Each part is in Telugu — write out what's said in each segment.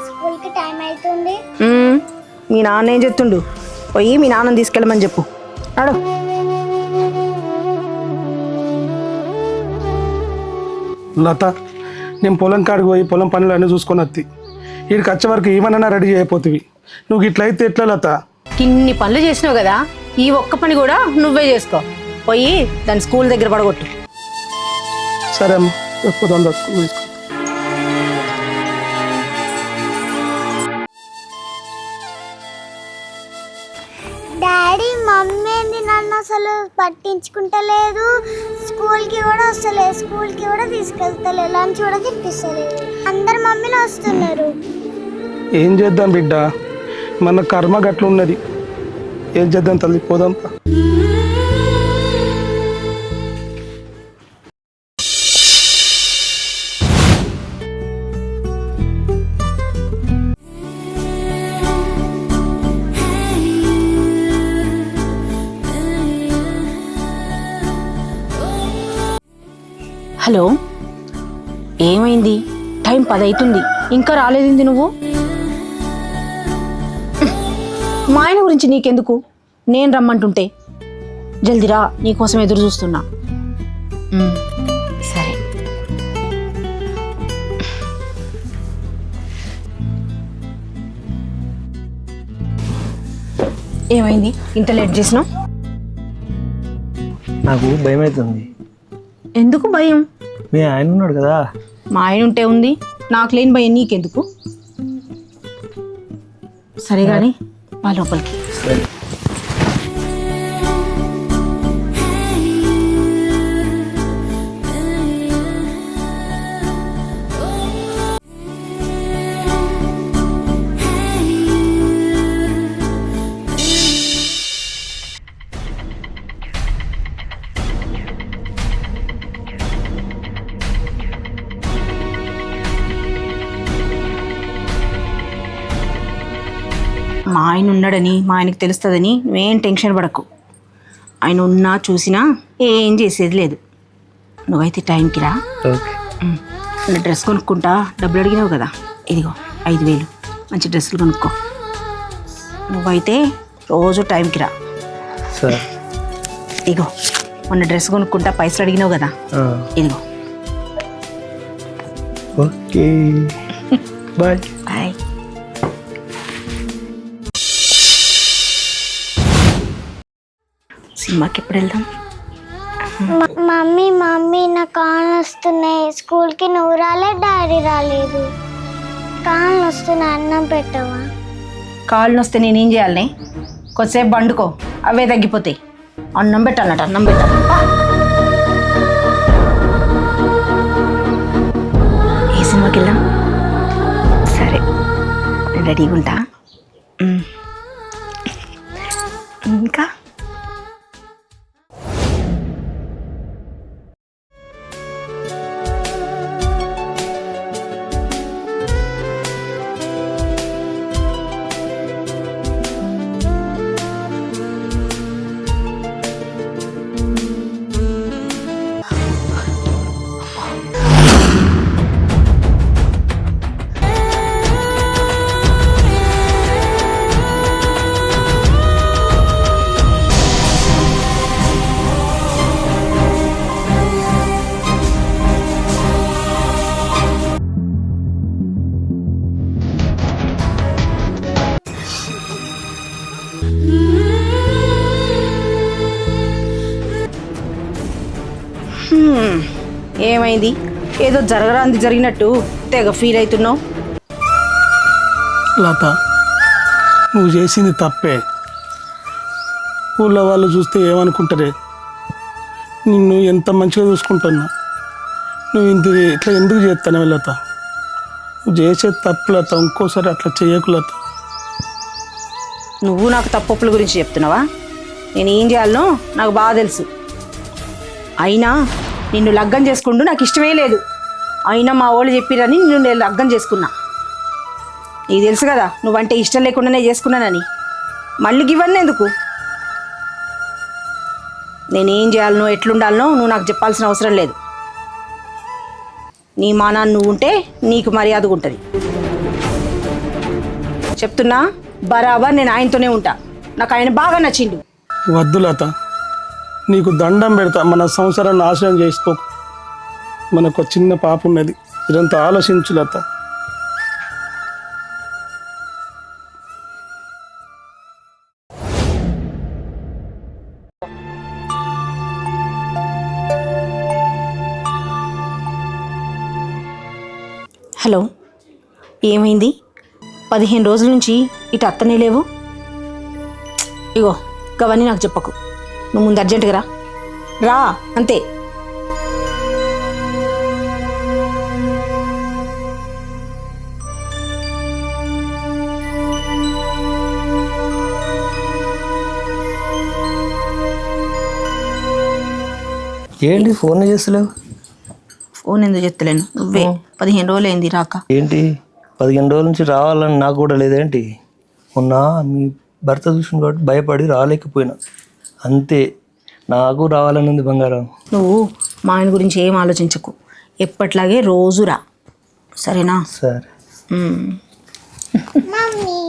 స్కూల్ కి టైం అవుతుంది. మీ నాన్న ఏం చెప్తుండు? పోయి మీ నాన్నని తీసుకెళ్ళమని చెప్పు. నాడు. లత, నేను పొలం కాడికి పోయి పొలం పనులు అన్నీ చూసుకొని వత్తి వీడికి వచ్చే వరకు ఏమన్నా రెడీ అయిపోతుంది. నువ్వు ఇట్లయితే ఎట్లా లత? ఇన్ని పనులు చేసినావు కదా, ఈ ఒక్క పని కూడా నువ్వే చేసుకో. పోయి దాని స్కూల్ దగ్గర పడగొట్టు. సరే అమ్మ, పోదాం దా స్కూల్ తీసుకో. డాడీ మమ్మీ ఏంది నన్ను అసలు పట్టించుకుంటలేదు. స్కూల్కి కూడా వస్తలేదు, స్కూల్కి కూడా తీసుకెళ్తలేదు, లంచ్ కూడా తినిపిస్తలేదు. అందరు మమ్మీని వస్తున్నారు. ఏం చేద్దాం బిడ్డ, మన కర్మ గట్ల ఉన్నది. ఏం చేద్దాం తల్లి, పోదాం. హలో, ఏమైంది? టైం 10 అవుతుంది, ఇంకా రాలేదింది నువ్వు? మా ఆయన గురించి నీకెందుకు? నేను రమ్మంటుంటే జల్దిరా, నీకోసం ఎదురు చూస్తున్నా. సరే. ఏమైంది ఇంత లేట్ చేసినావు? నాకు భయం అవుతుంది. ఎందుకు భయం? మీ ఆయన ఉన్నాడు కదా. మా ఆయన ఉంటే ఉంది, నాకు లేని భయం నీకెందుకు? సరే కానీ మా లోపలికి. సరే. మా ఆయన ఉన్నాడని, మా ఆయనకి తెలుస్తుందని నువ్వేం టెన్షన్ పడకు. ఆయన ఉన్నా చూసినా ఏం చేసేది లేదు. నువ్వైతే టైంకి రా. ఓకే. డ్రెస్ కొనుక్కుంటా డబ్బులు అడిగినావు కదా, ఇదిగో 5,000, మంచి డ్రెస్సులు కొనుక్కో. నువ్వైతే రోజు టైంకి రా. సరే. ఇదిగో మొన్న డ్రెస్ కొనుక్కుంటా పైసలు అడిగినావు కదా, ఇదిగో. Okay, bye. బాయ్. సినిమాకి ఎప్పుడు వెళ్దాం? మమ్మీ మమ్మీ నా కాళ్ళు వస్తున్నాయి. స్కూల్కి నువ్వు రాలే, డాడీ రాలేదు. కాళ్ళు వస్తున్నాయి, అన్నం పెట్టవా? కాళ్ళు వస్తే నేనేం చేయాలి? కొద్దిసేపు వండుకో, అవే తగ్గిపోతాయి. అన్నం పెట్టాలన్నట, అన్నం పెట్టాలి. ఏ సినిమాకి వెళ్దాం? సరే, నేను రెడీగా ఉంటా. ఇంకా ఏమైంది? ఏదో జరగరాంది జరిగినట్టు తెగ ఫీల్ అవుతున్నావు. లత, నువ్వు చేసింది తప్పే. ఊళ్ళో వాళ్ళు చూస్తే ఏమనుకుంటారే? నిన్ను ఎంత మంచిగా చూసుకుంటున్నా, నువ్వు ఇట్లా ఎందుకు చేస్తాను లత? నువ్వు చేసే తప్పు లత, ఇంకోసారి అట్లా చేయకు లత. నువ్వు నాకు తప్పుల గురించి చెప్తున్నావా? నేను ఏం చేయాలనో నాకు బాగా తెలుసు. అయినా నిన్ను లగ్గం చేసుకుంటూ నాకు ఇష్టమే లేదు. అయినా మా వాళ్ళు చెప్పిరని నిన్ను నేను లగ్గం చేసుకున్నా. నీకు తెలుసు కదా నువ్వంటే ఇష్టం లేకుండానే చేసుకున్నానని. మళ్ళీ ఇవన్నీ ఎందుకు? నేనేం చేయాలనో ఎట్లుండాలనో నువ్వు నాకు చెప్పాల్సిన అవసరం లేదు. నీ మానాన్ని నువ్వు ఉంటే నీకు మర్యాదగా ఉంటుంది. చెప్తున్నా, బరాబర్ నేను ఆయనతోనే ఉంటా. నాకు ఆయన బాగా నచ్చిండు. వద్దు లత, నీకు దండం పెడతా, మన సంసారాన్ని నాశనం చేసుకో. మనకు ఒక చిన్న పాప ఉన్నది, ఇదంతా ఆలోచించు లత. హలో, ఏమైంది? 15 రోజుల నుంచి ఇటు అత్తనే లేవు. ఇగో గవన్నీ నాకు చెప్పకు. నువ్వు ముందు అర్జెంటుగా రా అంతే. ఏంటి ఫోన్ చేస్తలేవు? ఫోన్ ఎందుకు చెప్తలేను? నువ్వే 15 రోజులు అయింది రాక. ఏంటి 15 రోజుల నుంచి రావాలని నాకు కూడా లేదేంటి? మొన్న మీ భర్త చూసిన కాబట్టి భయపడి రాలేకపోయినా అంతే. నాకు రావాలని ఉంది బంగారం. నువ్వు మా ఆయన గురించి ఏం ఆలోచించకు, ఎప్పట్లాగే రోజు రా, సరేనా? సరే. మమ్మీ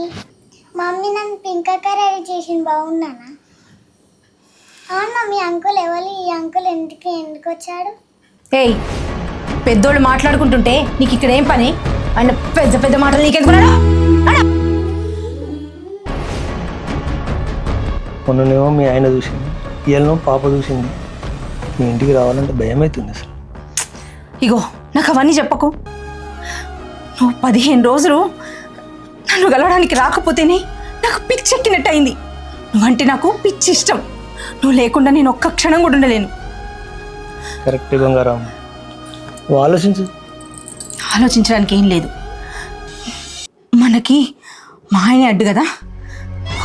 మమ్మీ నన్ను పింక్ రెడీ చేసింది, బాగున్నానా? అవునా, మీ అంకుల్ ఎవరు? ఈ అంకుల్ ఎందుకు వచ్చాడు? ఏయ్, పెద్దోళ్ళు మాట్లాడుకుంటుంటే నీకు ఇక్కడ ఏం పని? ఆయన పెద్ద పెద్ద మాటలు నీకెందుకున్నాడు? మొన్ననేమో మీ ఆయన చూసింది, ఇవాళనేమో పాప చూసింది. మీ ఇంటికి రావాలంటే భయం అవుతుంది అసలు. ఇగో నాకు అవన్నీ చెప్పకు. నువ్వు 15 రోజులు నన్ను గెలవడానికి రాకపోతేనే నాకు పిచ్చెక్కినట్టు అయింది. నువ్వంటే నాకు పిచ్చి ఇష్టం. నువ్వు లేకుండా నేను ఒక్క క్షణం కూడా ఉండలేను. కరెక్టే బంగారం, నువ్వు ఆలోచించు. ఆలోచించడానికి ఏం లేదు, మనకి మా ఆయనే అడ్డు కదా.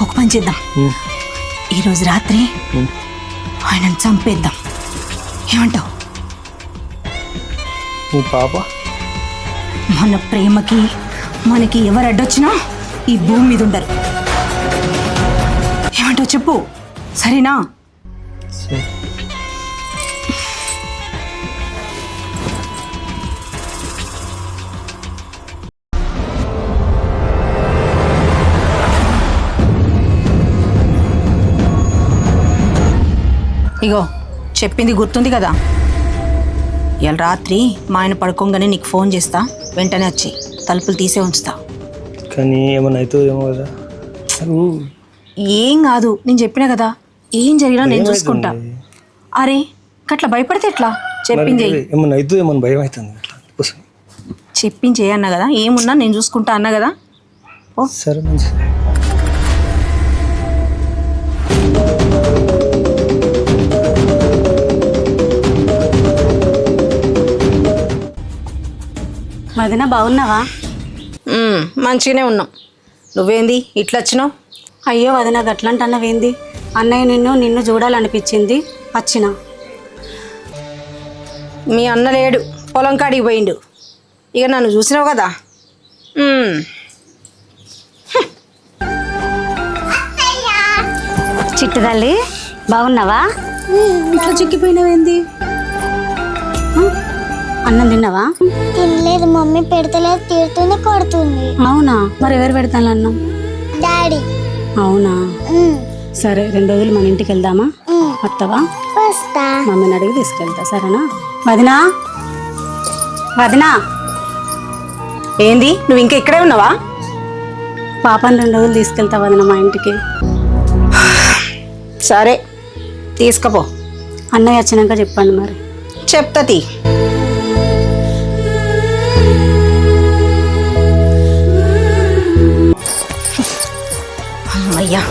ఒక పని చేద్దాం, ఈరోజు రాత్రి ఆయనను చంపేద్దాం. ఏమంటావు? నీ పాప మన ప్రేమకి మనకి ఎవరు అడ్డొచ్చినా ఈ భూమి మీద ఉండరు. ఏమంటావు చెప్పు, సరేనా? సరే. ఇగో చెప్పింది గుర్తుంది కదా. ఇవాళ రాత్రి మా ఆయన పడుకోగానే నీకు ఫోన్ చేస్తా, వెంటనే వచ్చి తలుపులు తీసే ఉంచుతా. కానీ ఏమన్నా అవుతుందో ఏమో కదా. ఏం కాదు, నేను చెప్పినా కదా, ఏం జరిగినా నేను చూసుకుంటా. అరే అట్లా భయపడితే ఎట్లా? చెప్పింది ఏమన్నా అవుతుందో ఏమన్నా భయం అవుతుంది అట్లా. చెప్పించే అన్నా కదా, ఏమున్నా నేను చూసుకుంటా అన్నా కదా. ఓ సరే మంచి. వదిన బాగున్నావా? మంచిగానే ఉన్నాం. నువ్వేంది ఇట్లా వచ్చినావు? అయ్యో వదిన గట్లంట అన్నవేంది? అన్నయ్య నిన్ను చూడాలనిపించింది వచ్చిన. మీ అన్న లేడు, పొలం కాడికి పోయిండు. ఇక నన్ను చూసినావు కదా. చిట్టు తల్లి బాగున్నావా? ఇట్లా చిక్కిపోయినావేంది? అన్నం తిన్నావా? తినలేదు మమ్మీ, పెడతలేదు, తీరుతుంది, కొడుతుంది. అవునా, మరి ఎవరు పెడతాను అన్నం? డాడీ. అవునా, సరే 2 రోజులు మన ఇంటికి వెళ్దామా? వస్తావా? వస్తా. మమ్మీని అడిగి తీసుకెళ్తా, సరేనా? వదినా వదినా, ఏంది నువ్వు ఇంకా ఇక్కడే ఉన్నావా? పాపని 2 రోజులు తీసుకెళ్తా వదిన మా ఇంటికి. సరే తీసుకపో. అన్నయ్య వచ్చినాక చెప్పండి మరి. చెప్తాతి. అమ్మయ్యా,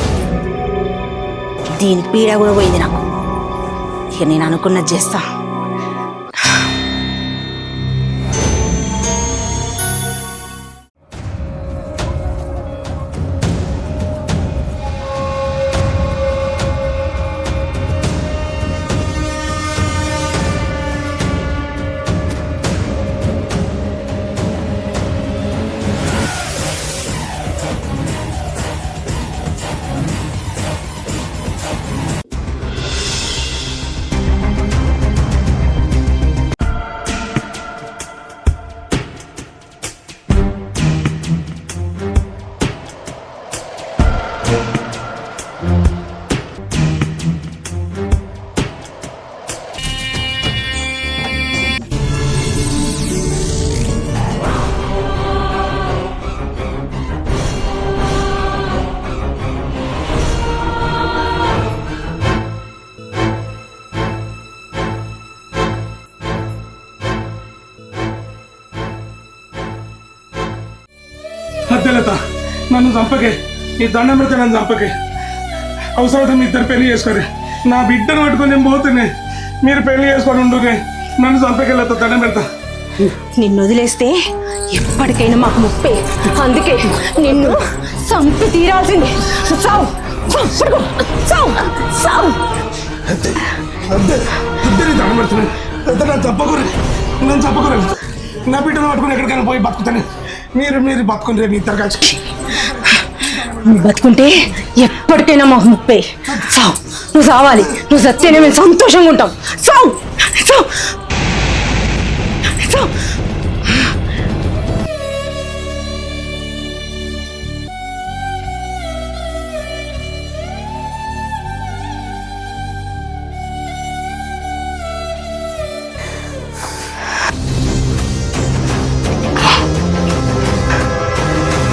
దీని పీడ కూడా పోయింది నాకు. ఇక నేను అనుకున్నది చేస్తా. నన్ను చంపకే, నీ దండం పెడితే నన్ను చంపకే. అవసరమైతే మీ ఇద్దరు పెళ్లి చేసుకోరు. నా బిడ్డను పట్టుకొని నేను పోతున్నాయి, మీరు పెళ్లి చేసుకొని ఉండునే. నన్ను చంపకెళ్ళతా, దండం పెడతా. నిన్ను వదిలేస్తే ఎప్పటికైనా మాకు ముప్పే. అందుకే నిన్ను చంపి తీరాల్సింది. చావు చావు చావు చావు. అంతే నీ దండం పెడుతున్నాను. అంతే నన్ను చంపకూరు, నన్ను చంపకూరు. నా బిడ్డను పట్టుకుని ఎక్కడికైనా పోయి బతుకుతాను. మీరు బతుకుని మీ ఇద్దరు కలిసి. నువ్వు బతుకుంటే ఎప్పటికైనా మాకు ముప్పే. చావు, నువ్వు చావాలి. నువ్వు చస్తేనే మేము సంతోషంగా ఉంటాం. చావు చావు చావు.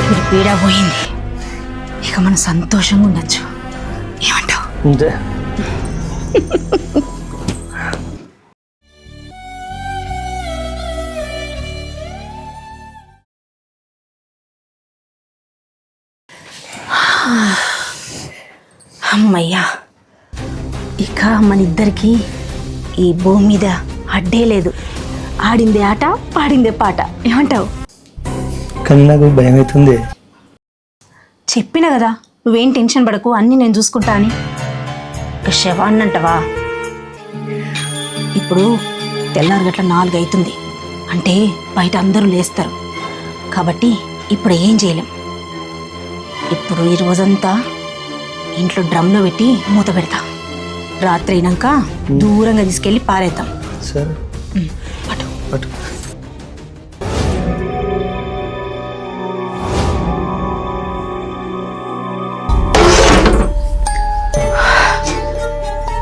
ఇప్పుడు పీడ పోయింది, ఇక మనం సంతోషంగా ఉండొచ్చు. ఏమంటావు? అంతే. అమ్మయ్యా, ఇక మన ఇద్దరికి ఈ భూమి మీద అడ్డే లేదు. ఆడిందే ఆట, పాడిందే పాట. ఏమంటావు? కానీ నాకు భయం అవుతుంది. చెప్పినా కదా, నువ్వేం టెన్షన్ పడకు, అన్నీ నేను చూసుకుంటా అని. ఇక శవాన్ని అంటవా? ఇప్పుడు తెల్లారి గట్ల 4 అవుతుంది అంటే బయట అందరూ లేస్తారు కాబట్టి ఇప్పుడు ఏం చేయలేం. ఇప్పుడు ఈ రోజంతా ఇంట్లో డ్రమ్లో పెట్టి మూత పెడతా. రాత్రి అయినాక దూరంగా తీసుకెళ్ళి పారేద్దాం. సరే పట్టు. పట్టు.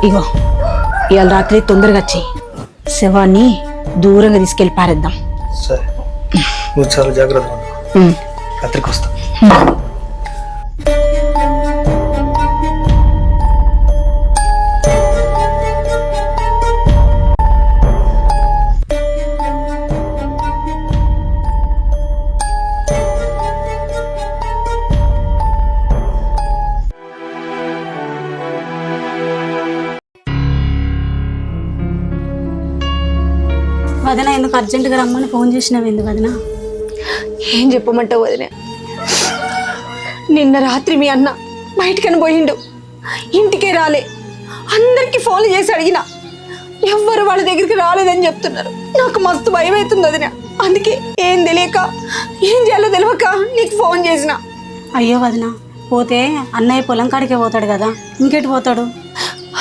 ఇగో ఇవాళ రాత్రి తొందరగా వచ్చి శవాన్ని దూరంగా తీసుకెళ్ళి పారేద్దాం. సరే, నువ్వు చాలా జాగ్రత్తగా ఉండు. రాత్రికి వస్తా. వదిన ఎందుకు అర్జెంటుగా రమ్మని ఫోన్ చేసినావు? ఎందుకు వదిన? ఏం చెప్పమంటావు వదిన? నిన్న రాత్రి మీ అన్న బయటికని పోయిండు, ఇంటికే రాలే. అందరికీ ఫోన్లు చేసి అడిగినా, ఎవ్వరు వాళ్ళ దగ్గరికి రాలేదని చెప్తున్నారు. నాకు మస్తు భయం అవుతుంది వదిన. అందుకే ఏం తెలియక, ఏం చేయాలో తెలియక నీకు ఫోన్ చేసిన. అయ్యో వదిన, పోతే అన్నయ్య పొలం కాడికే పోతాడు కదా, ఇంకెటు పోతాడు?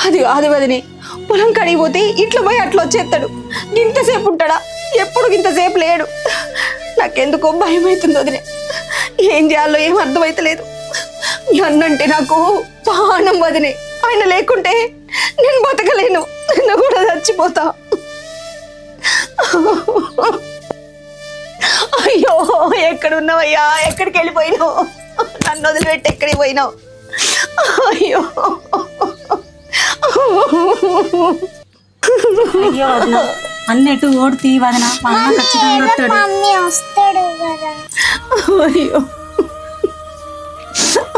అది కాదు వదినే, పొలం కాడికి పోతే ఇట్లా పోయి అట్లా వచ్చేస్తాడు. ఇంతసేపు ఉంటాడా? ఎప్పుడు ఇంతసేపు లేడు. నాకెందుకో భయం అవుతుంది వదినే. ఏం చేయాలో ఏం అర్థమైతలేదు. మీ అన్నంటే నాకు ప్రాణం వదినే. ఆయన లేకుంటే నేను బతకలేను, నేను కూడా చచ్చిపోతా. అయ్యో, ఎక్కడున్నావయ్యా? ఎక్కడికి వెళ్ళిపోయినావు? నన్ను వదిలిపెట్టి ఎక్కడికి పోయినావు? అయ్యో అయ్యో వదిన, అన్నట్టు ఓడి తీ వదిన, మా అన్న ఖచ్చితంగా వస్తాడు. మమ్మీ వస్తాడు కదా. అయ్యో,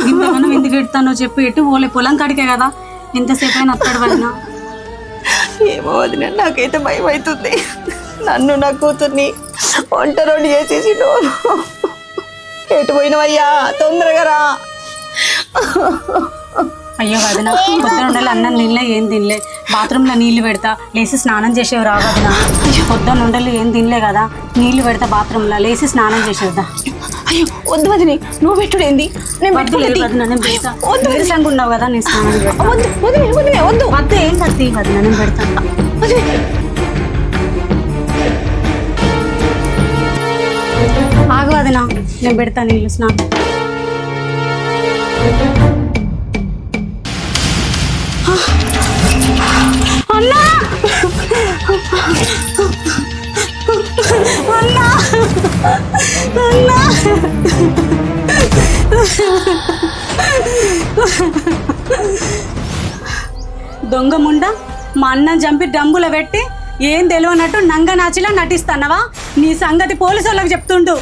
ఇంతగానో ఎందుకు ఎడతానో చెప్పి ఎటు పోలే, పొలం కాడికే కదా, ఎంతసేపు అయినా వస్తాడు వదిన. ఏమో వదిన, నాకైతే భయం అవుతుంది. నన్ను నా కూతుర్ని ఒంటరోడి చేసేసి ఎటు పోయినవయ్యా? తొందరగా రా. అయ్యో వదిన, పొద్దున ఉండాలి అన్నం తినలే, ఏం తినలే, బాత్రూంలో నీళ్లు పెడతా, లేచి స్నానం చేసేవి రా వదిన. పొద్దున ఉండాలి ఏం తినలే కదా, నీళ్లు పెడతా బాత్రూంలో, లేచి స్నానం చేసేద్దా. అయ్యో వద్దు వదిని, నువ్వు పెట్టుడేంది? నేను వద్దు వదిన, నేను పెడతా. నీరసంగా ఉన్నావు కదా, నేను స్నానం చేస్తా. వద్దు. వద్దు, ఏం కత్తి వదిన, నేను పెడతాను. ఆగు వదిన, నేను పెడతా నీళ్ళు స్నానం. అన్నా అన్నా అన్నా, దొంగ ముండ, మా అన్నం చంపి డంబులో పెట్టి ఏం తెలియనట్టు నంగ నాచిలా నటిస్తానవా? నీ సంగతి పోలీసు వాళ్ళకి చెప్తుండు.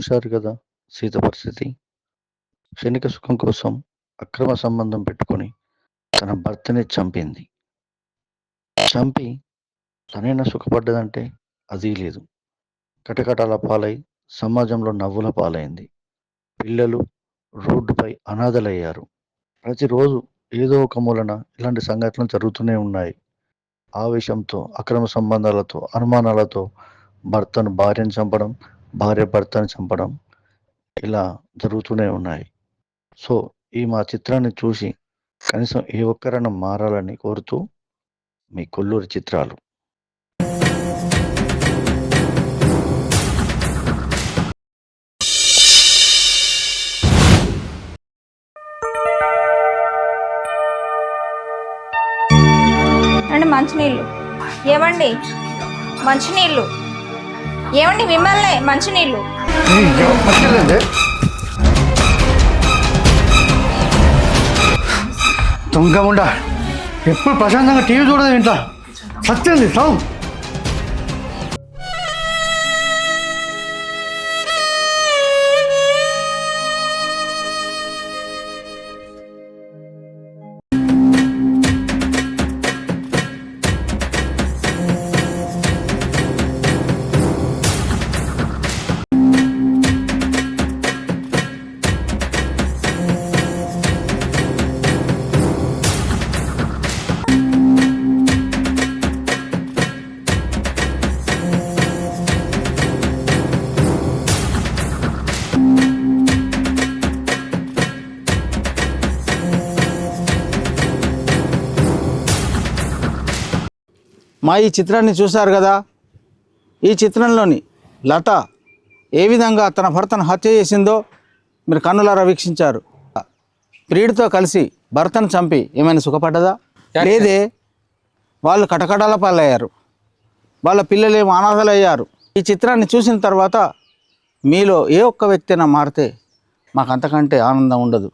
చూశారు కదా సీత పరిస్థితి. క్షణిక సుఖం కోసం అక్రమ సంబంధం పెట్టుకొని తన భర్తని చంపింది. చంపి తనైనా సుఖపడ్డదంటే అది లేదు. కటకటాల పాలై సమాజంలో నవ్వుల పాలైంది. పిల్లలు రోడ్డుపై అనాథలయ్యారు. ప్రతిరోజు ఏదో ఒక మూలన ఇలాంటి సంఘటనలు జరుగుతూనే ఉన్నాయి. ఆవేశంతో, అక్రమ సంబంధాలతో, అనుమానాలతో భార్యను చంపడం, భార్య భర్తను చంపడం ఇలా జరుగుతూనే ఉన్నాయి. సో ఈ మా చిత్రాన్ని చూసి కనీసం ఏ ఒక్కరైనా మారాలని కోరుతూ మీ కొల్లూరి చిత్రాలు. అండి మంచినీళ్ళు ఏమండి, మంచినీళ్ళు ఏమండి, మిమ్మల్నే మంచినీళ్ళు. దొంగముండా ఎప్పుడు ప్రశాంతంగా టీవీ చూడదు ఇంట్లో సత్యంది సాగు. మా ఈ చిత్రాన్ని చూశారు కదా. ఈ చిత్రంలోని లత ఏ విధంగా తన భర్తను హత్య చేసిందో మీరు కన్నులారా వీక్షించారు. ప్రియుడితో కలిసి భర్తను చంపి ఏమైనా సుఖపడ్డదా? లేదే. వాళ్ళు కటకటాల పాలయ్యారు. వాళ్ళ పిల్లలేమో అనాథలయ్యారు. ఈ చిత్రాన్ని చూసిన తర్వాత మీలో ఏ ఒక్క వ్యక్తి అయినా మారితే మాకు అంతకంటే ఆనందం ఉండదు.